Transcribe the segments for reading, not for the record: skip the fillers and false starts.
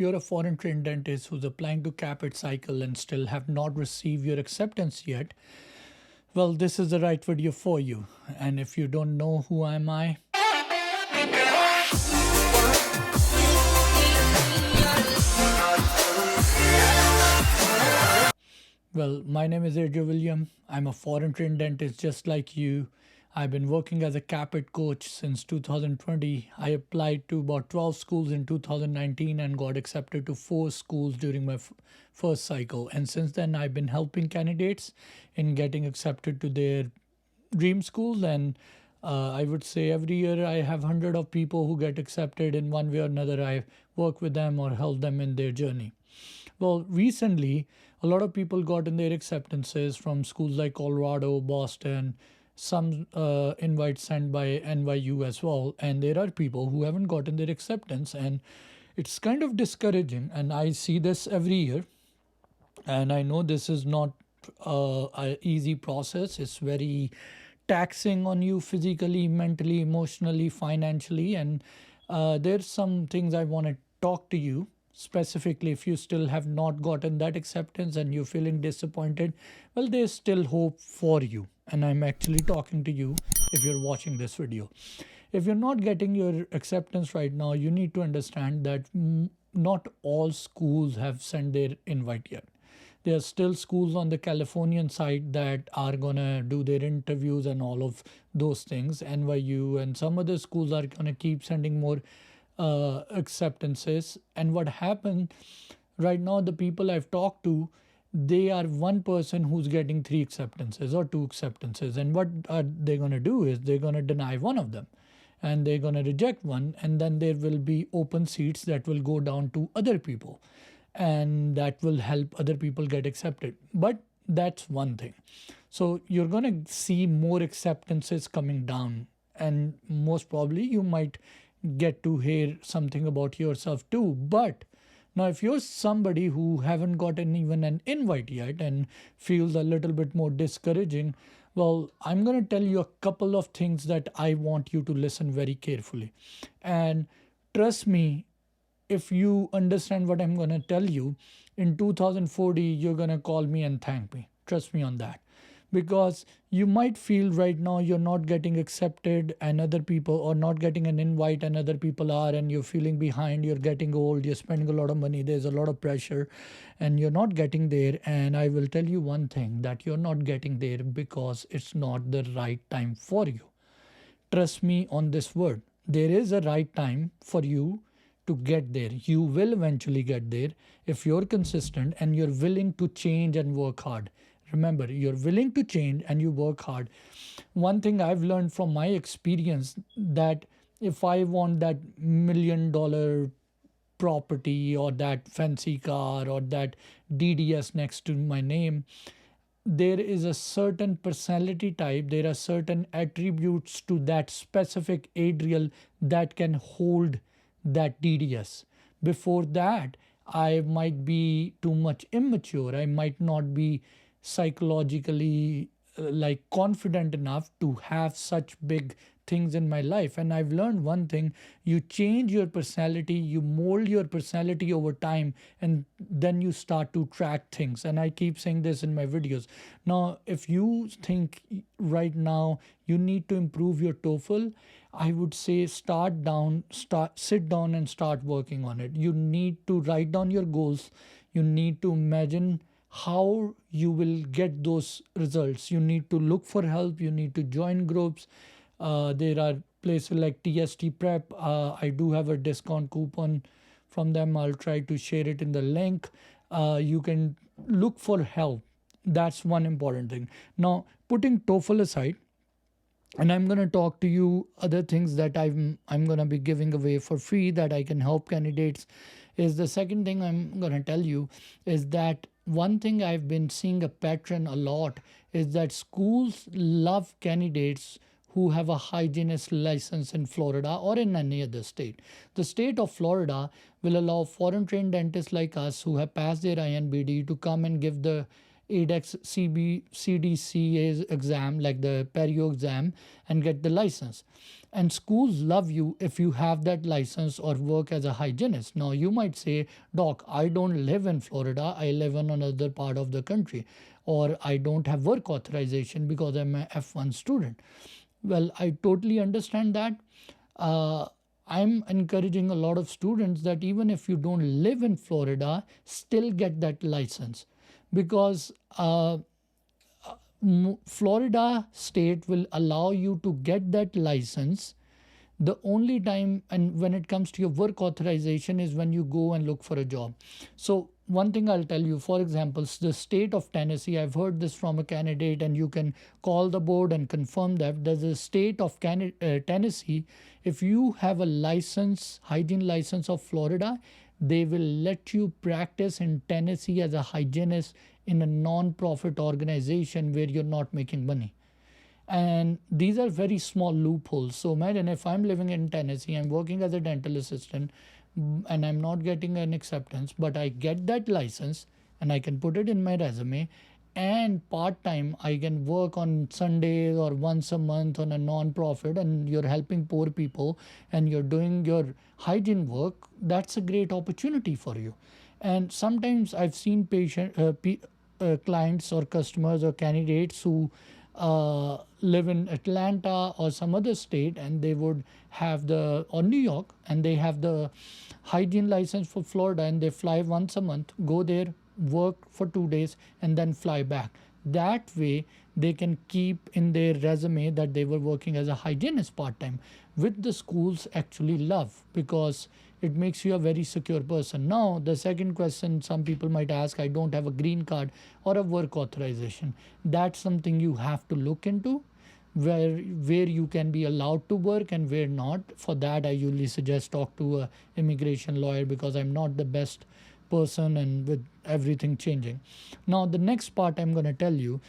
you're a foreign trained dentist who's applying to CAAPID cycle and still have not received your acceptance yet, well, this is the right video for you. And if you don't know who am I, well, my name is Adriel William. I'm a foreign trained dentist just like you. I've been working as a CAPIT coach since 2020. I applied to about 12 schools in 2019 and got accepted to 4 schools during my first cycle. And since then, I've been helping candidates in getting accepted to their dream schools. And I would say every year I have hundred of people who get accepted in one way or another. I work with them or help them in their journey. Well, recently, a lot of people got in their acceptances from schools like Colorado, Boston, some invites sent by NYU as well. And there are people who haven't gotten their acceptance, and it's kind of discouraging. And I see this every year. And I know this is not an easy process, it's very taxing on you physically, mentally, emotionally, financially. And there's some things I want to talk to you specifically. If you still have not gotten that acceptance and you're feeling disappointed, well, there's still hope for you. And I'm actually talking to you if you're watching this video. If you're not getting your acceptance right now, you need to understand that not all schools have sent their invite yet. There are still schools on the Californian side that are gonna do their interviews and all of those things. NYU and some other schools are gonna keep sending more acceptances. And what happened right now, the people I've talked to, they are one person who's getting 3 acceptances or 2 acceptances. And what are they going to do is they're going to deny one of them and they're going to reject one. And then there will be open seats that will go down to other people. And that will help other people get accepted. But that's one thing. So you're going to see more acceptances coming down. And most probably you might get to hear something about yourself too. But now, if you're somebody who haven't gotten even an invite yet and feels a little bit more discouraging, well, I'm going to tell you a couple of things that I want you to listen very carefully. And trust me, if you understand what I'm going to tell you, in 2040, you're going to call me and thank me. Trust me on that. Because you might feel right now you're not getting accepted and other people, or not getting an invite and other people are, and you're feeling behind, you're getting old, you're spending a lot of money, there's a lot of pressure, and you're not getting there. And I will tell you one thing, that you're not getting there because it's not the right time for you. Trust me on this word. There is a right time for you to get there. You will eventually get there if you're consistent and you're willing to change and work hard. Remember, you're willing to change and you work hard. One thing I've learned from my experience, that if I want that $1 million property or that fancy car or that DDS next to my name, there is a certain personality type, there are certain attributes to that specific Adriel that can hold that DDS. Before that, I might be too much immature. I might not be psychologically like confident enough to have such big things in my life. And I've learned one thing: you change your personality, you mold your personality over time, and then you start to track things. And I keep saying this in my videos. Now, if you think right now you need to improve your TOEFL, I would say sit down and start working on it. You need to write down your goals. You need to imagine how you will get those results. You need to look for help. You need to join groups. There are places like TST Prep. I do have a discount coupon from them. I'll try to share it in the link. You can look for help. That's one important thing. Now, putting TOEFL aside, and I'm going to talk to you other things that I'm going to be giving away for free that I can help candidates, is the second thing I'm going to tell you is that one thing I've been seeing a pattern a lot is that schools love candidates who have a hygienist license in Florida or in any other state. The state of Florida will allow foreign trained dentists like us who have passed their INBD to come and give the ADEX CDCA exam, like the perio exam, and get the license. And schools love you if you have that license or work as a hygienist. Now, you might say, Doc, I don't live in Florida, I live in another part of the country, or I don't have work authorization because I'm a F1 student. Well, I totally understand that. Uh, I'm encouraging a lot of students that even if you don't live in Florida, still get that license because Florida state will allow you to get that license. The only time and when it comes to your work authorization is when you go and look for a job. So one thing I'll tell you, for example, the state of Tennessee, I've heard this from a candidate and you can call the board and confirm that there's a state of Tennessee. If you have a license, hygiene license of Florida, they will let you practice in Tennessee as a hygienist in a non-profit organization where you're not making money. And these are very small loopholes. So imagine if I'm living in Tennessee, I'm working as a dental assistant, and I'm not getting an acceptance, but I get that license and I can put it in my resume. And part time, I can work on Sundays or once a month on a non-profit, and you're helping poor people and you're doing your hygiene work. That's a great opportunity for you. And sometimes I've seen clients or customers or candidates who live in Atlanta or some other state, and they would have the, or New York, and they have the hygiene license for Florida, and they fly once a month, go there, work for 2 days, and then fly back. That way, they can keep in their resume that they were working as a hygienist part time, which the schools actually love because it makes you a very secure person. Now, the second question some people might ask, I don't have a green card or a work authorization. That's something you have to look into, where you can be allowed to work and where not. For that, I usually suggest talk to a immigration lawyer because I'm not the best person and with everything changing. Now, the next part I'm going to tell you,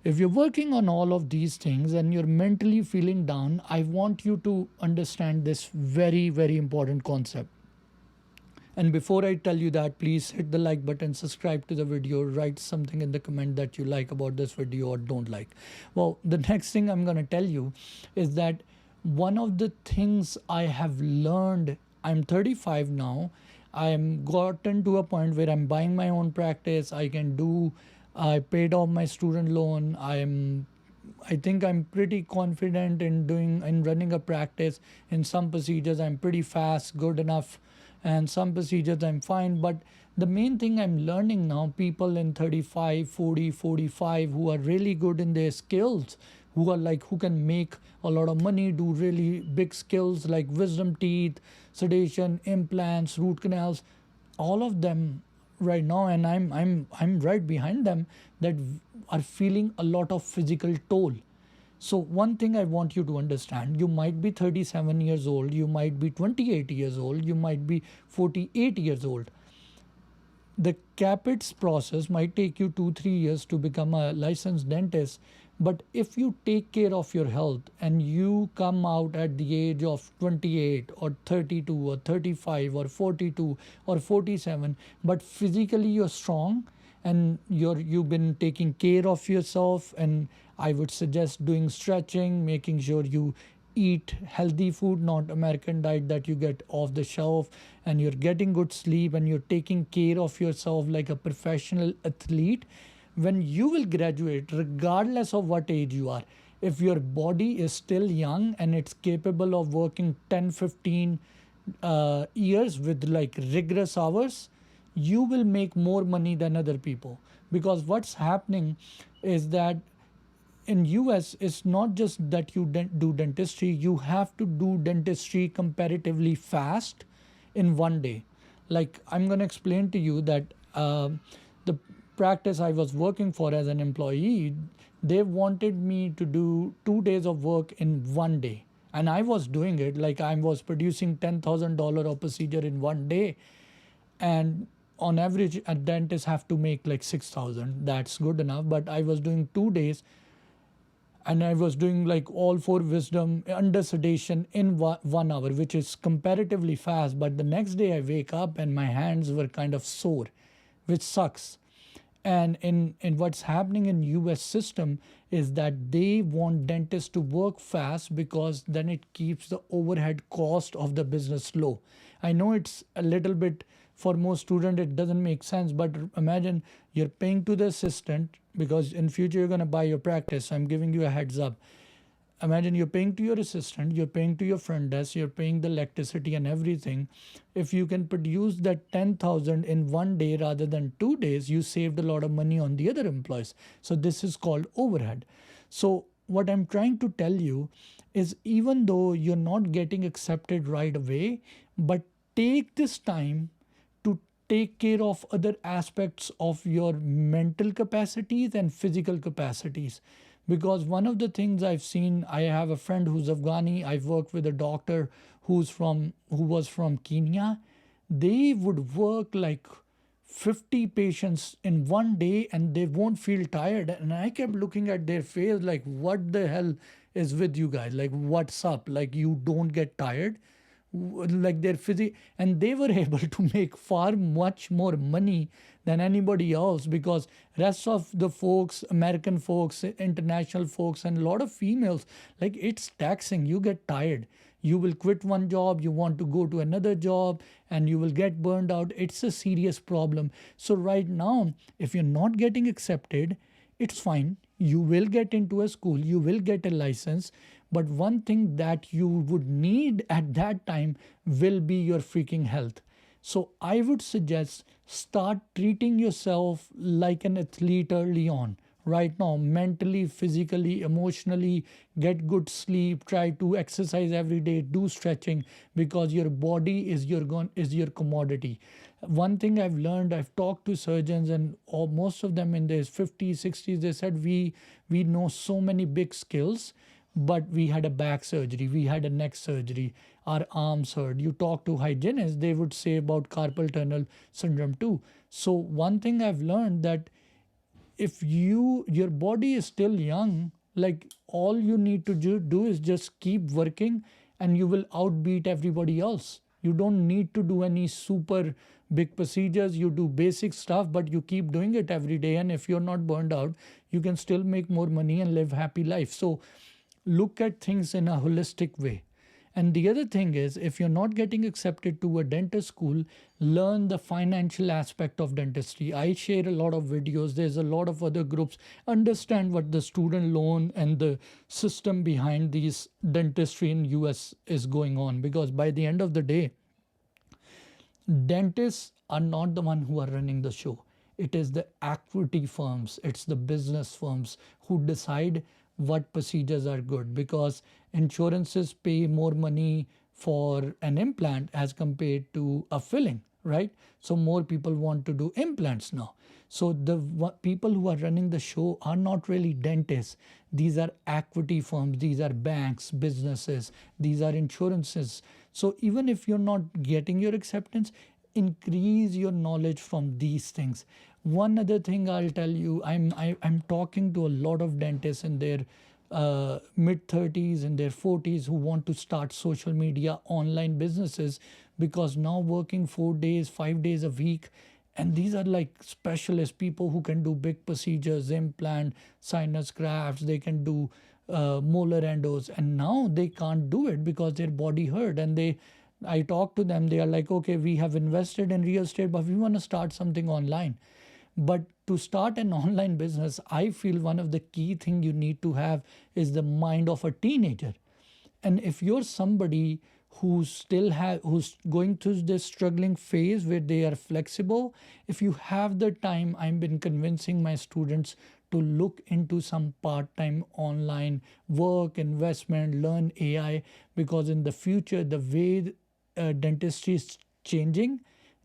if you're working on all of these things and you're mentally feeling down, I want you to understand this very, very important concept. And before I tell you that, please hit the like button, subscribe to the video, write something in the comment that you like about this video or don't like. Well, the next thing I'm going to tell you is that one of the things I have learned, I'm 35 now, I'm gotten to a point where I'm buying my own practice. I paid off my student loan. I think I'm pretty confident in running a practice. In some procedures, I'm pretty fast, good enough, and some procedures I'm fine. But the main thing I'm learning now, people in 35, 40, 45 who are really good in their skills, who can make a lot of money, do really big skills like wisdom teeth, sedation, implants, root canals, all of them right now, and I'm right behind them, that are feeling a lot of physical toll. So one thing I want you to understand, you might be 37 years old, you might be 28 years old, you might be 48 years old. The CAAPID's process might take you 2-3 years to become a licensed dentist, but if you take care of your health and you come out at the age of 28 or 32 or 35 or 42 or 47, but physically you're strong and you've been taking care of yourself, and I would suggest doing stretching, making sure you eat healthy food, not American diet that you get off the shelf, and you're getting good sleep and you're taking care of yourself like a professional athlete. When you will graduate, regardless of what age you are, if your body is still young and it's capable of working 10-15 years with like rigorous hours, you will make more money than other people. Because what's happening is that in US, it's not just that you do dentistry, you have to do dentistry comparatively fast in one day. Like, I'm going to explain to you that the practice I was working for as an employee, they wanted me to do 2 days of work in one day. And I was doing it, like I was producing $10,000 of procedure in one day. And on average, a dentist have to make like 6,000. That's good enough. But I was doing 2 days, and I was doing like all four wisdom under sedation in 1 hour, which is comparatively fast. But the next day I wake up and my hands were kind of sore, which sucks. And in what's happening in US system is that they want dentists to work fast because then it keeps the overhead cost of the business low. I know it's a little bit, for most student it doesn't make sense, but imagine you're paying to the assistant because in future you're going to buy your practice. So I'm giving you a heads up. Imagine you're paying to your assistant, you're paying to your front desk, you're paying the electricity and everything. If you can produce that 10,000 in one day rather than 2 days, you saved a lot of money on the other employees. So this is called overhead. So what I'm trying to tell you is, even though you're not getting accepted right away, but take this time to take care of other aspects of your mental capacities and physical capacities. Because one of the things I've seen, I have a friend who's Afghani. I've worked with a doctor who was from Kenya. They would work like 50 patients in one day and they won't feel tired. And I kept looking at their face like, what the hell is with you guys? Like, what's up? Like, you don't get tired? Like their physique, and they were able to make far much more money than anybody else, because rest of the folks, American folks, international folks, and a lot of females, like, it's taxing. You get tired, you will quit one job, you want to go to another job, and you will get burned out. It's a serious problem. So right now, if you're not getting accepted, it's fine. You will get into a school, you will get a license, but one thing that you would need at that time will be your freaking health. So I would suggest start treating yourself like an athlete early on. Right now, mentally, physically, emotionally, get good sleep, try to exercise every day, do stretching, because your body is your commodity. One thing I've learned, I've talked to surgeons, and most of them in their 50s, 60s, they said we know so many big skills, but we had a back surgery, we had a neck surgery, our arms hurt. You talk to hygienists, they would say about carpal tunnel syndrome too. So one thing I've learned, that if your body is still young, like, all you need to do is just keep working, and you will outbeat everybody else. You don't need to do any super big procedures. You do basic stuff, but you keep doing it every day, and if you're not burned out, you can still make more money and live happy life. So look at things in a holistic way. And the other thing is, if you're not getting accepted to a dentist school, learn the financial aspect of dentistry. I share a lot of videos, there's a lot of other groups. Understand what the student loan and the system behind these dentistry in US is going on, because by the end of the day, dentists are not the one who are running the show. It is the equity firms, it's the business firms who decide what procedures are good, because insurances pay more money for an implant as compared to a filling, right? So more people want to do implants now. So the people who are running the show are not really dentists. These are equity firms, these are banks, businesses, these are insurances. So even if you're not getting your acceptance, increase your knowledge from these things. One other thing I'll tell you, I'm talking to a lot of dentists in their mid 30s and their 40s who want to start social media online businesses, because now working 4 days, 5 days a week, and these are like specialist people who can do big procedures, implant, sinus grafts, they can do molar endos, and now they can't do it because their body hurt. And I talk to them, they are like, okay, we have invested in real estate, but we want to start something online. But to start an online business, I feel one of the key thing you need to have is the mind of a teenager. And if you're somebody who's going through this struggling phase where they are flexible, if you have the time, I've been convincing my students to look into some part-time online work, investment, learn AI, because in the future, the way dentistry is changing,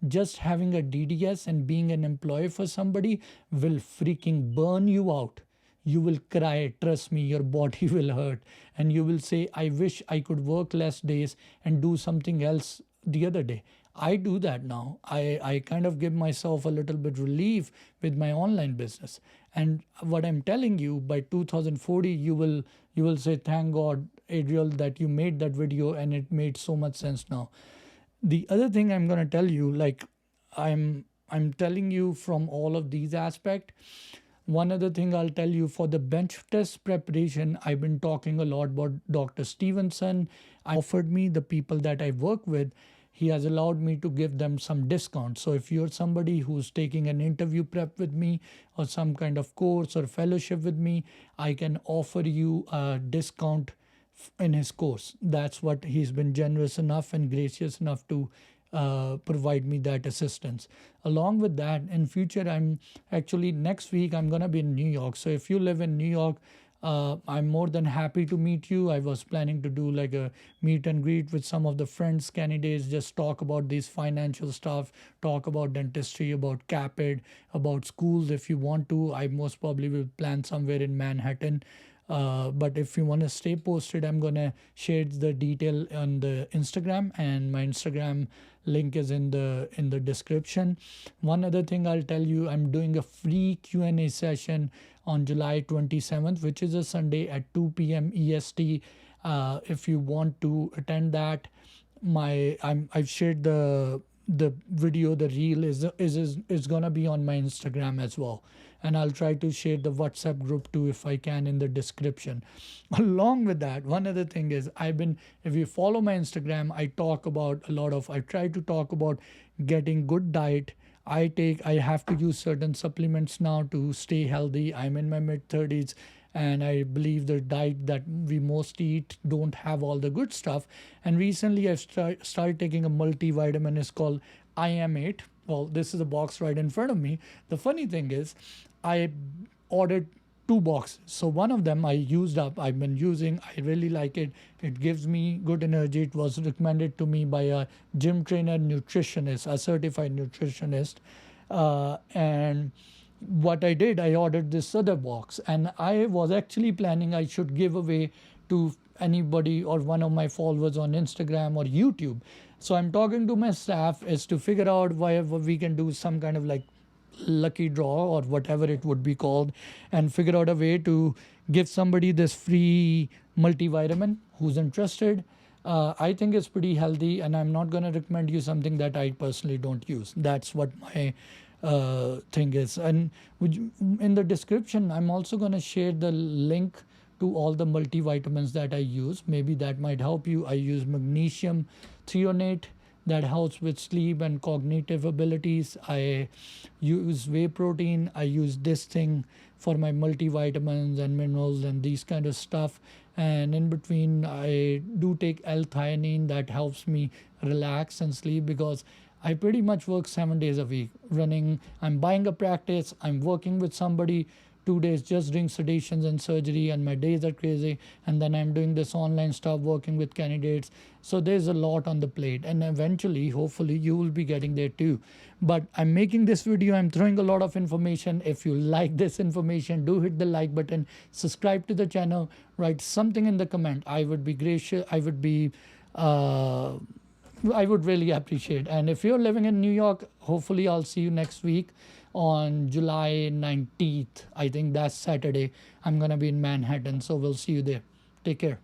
just having a DDS and being an employee for somebody will freaking burn you out. You will cry, trust me, your body will hurt. And you will say, I wish I could work less days and do something else the other day. I do that now. I kind of give myself a little bit relief with my online business. And what I'm telling you, by 2040, you will say, thank God, Adriel, that you made that video and it made so much sense now. The other thing I'm going to tell you, like, I'm I'm telling you from all of these aspects. One other thing I'll tell you, for the bench test preparation, I've been talking a lot about Dr. Stevenson. I offered me the people that I work with, he has allowed me to give them some discount. So if you're somebody who's taking an interview prep with me or some kind of course or fellowship with me, I can offer you a discount in his course. That's what he's been generous enough and gracious enough to provide me that assistance. Along with that, in future, I'm actually next week I'm gonna be in New York. So if you live in New York, I'm more than happy to meet you. I was planning to do like a meet and greet with some of the friends, candidates, just talk about these financial stuff, talk about dentistry, about CAAPID, about schools. If you want to, I most probably will plan somewhere in Manhattan. But if you want to stay posted, I'm gonna share the detail on the Instagram, and my Instagram link is in the description. One other thing I'll tell you, I'm doing a free Q&A session on July 27th, which is a Sunday at 2 p.m. EST. If you want to attend that, I've shared the video, the reel is gonna be on my Instagram as well, and I'll try to share the WhatsApp group too if I can in the description. Along with that, one other thing is, if you follow my Instagram, I try to talk about getting good diet. I have to use certain supplements now to stay healthy. I'm in my mid 30s, and I believe the diet that we most eat don't have all the good stuff. And recently I've started taking a multivitamin. It's called IM8. Well, this is a box right in front of me. The funny thing is, I ordered 2 boxes. So one of them I used up. I've been using. I really like it. It gives me good energy. It was recommended to me by a gym trainer, nutritionist, a certified nutritionist, and what I did, I ordered this other box, and I was actually planning I should give away to anybody or one of my followers on Instagram or YouTube. So I'm talking to my staff as to figure out whether we can do some kind of like lucky draw or whatever it would be called, and figure out a way to give somebody this free multivitamin who's interested. I think it's pretty healthy, and I'm not going to recommend you something that I personally don't use. That's what my thing is. And in the description, I'm also going to share the link to all the multivitamins that I use. Maybe that might help you. I use magnesium threonate, that helps with sleep and cognitive abilities. I use whey protein. I use this thing for my multivitamins and minerals and these kind of stuff. And in between, I do take L-theanine that helps me relax and sleep, because I pretty much work 7 days a week running. I'm buying a practice. I'm working with somebody 2 days just doing sedations and surgery, and my days are crazy. And then I'm doing this online stuff, working with candidates. So there's a lot on the plate, and eventually, hopefully, you will be getting there too. But I'm making this video. I'm throwing a lot of information. If you like this information, do hit the like button, subscribe to the channel, write something in the comment. I would be gracious. I would really appreciate. And if you're living in New York, hopefully I'll see you next week on July 19th. I think that's Saturday. I'm going to be in Manhattan, so we'll see you there. Take care.